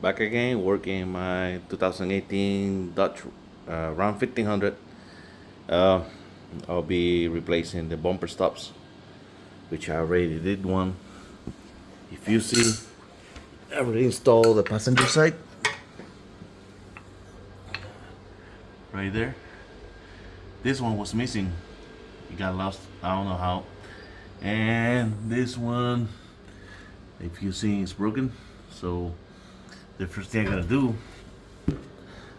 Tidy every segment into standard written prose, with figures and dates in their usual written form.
Back again, working my 2018 Dodge Ram 1500. Uh, I'll be replacing the bumper stops, which I already did one. If you see, I already installed the passenger side right there. This one was missing. It got lost. I don't know how. And this one, if you see, it's broken. So the first thing I'm gonna do,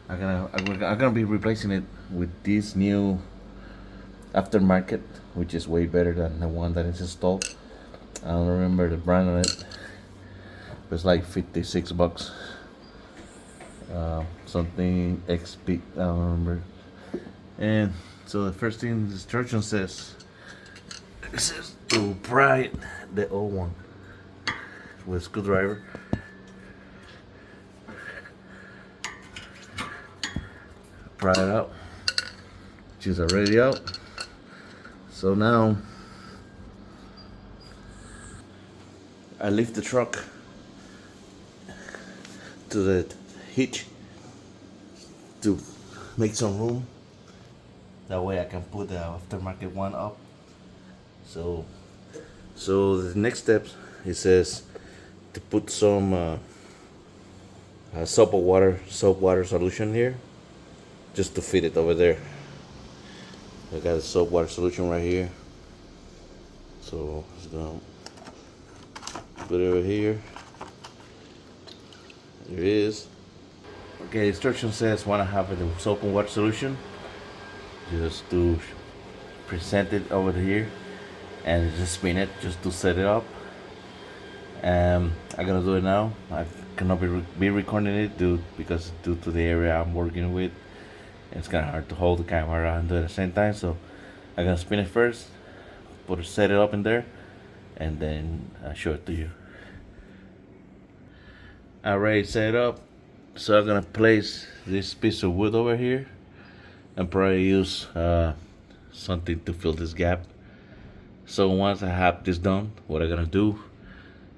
I'm gonna be replacing it with this new aftermarket, which is way better than the one that is installed. I don't remember the brand on it. It's like $56. Something XP. I don't remember. And so the first thing the instruction says, it says to pry the old one with a screwdriver. Pry it out, which is already out. So now I lift the truck to the hitch to make some room. That way I can put the aftermarket one up. So the next steps, it says to put some soap water solution here, just to fit it over there. I got a soap water solution right here. So I'm just gonna put it over here. There it is. Okay, the instruction says when I have the soap and water solution, just to present it over here and just spin it just to set it up. I'm gonna do it now. I cannot be recording it because due to the area I'm working with, it's kind of hard to hold the camera and do it at the same time. So I'm gonna spin it first, set it up in there, and then show it to you. I already set it up, so I'm gonna place this piece of wood over here and probably use something to fill this gap. So once I have this done, what I'm gonna do,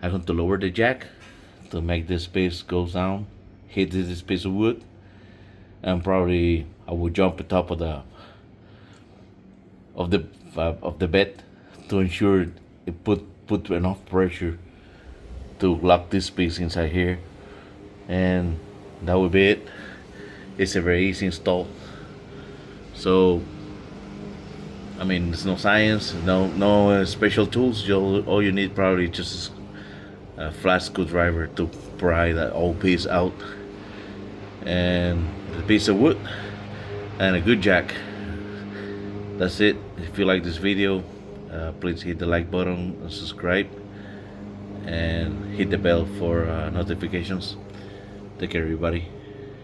I'm going to lower the jack to make this piece go down, hit this piece of wood, and probably I will jump on top of the bed to ensure it put enough pressure to lock this piece inside here, and that will be it. It's a very easy install. So I mean, there's no science, no special tools. All you need probably just a flat screwdriver to pry that old piece out, and a piece of wood, and a good jack. That's it. If you like this video, please hit the like button and subscribe, and hit the bell for notifications. Take care, everybody.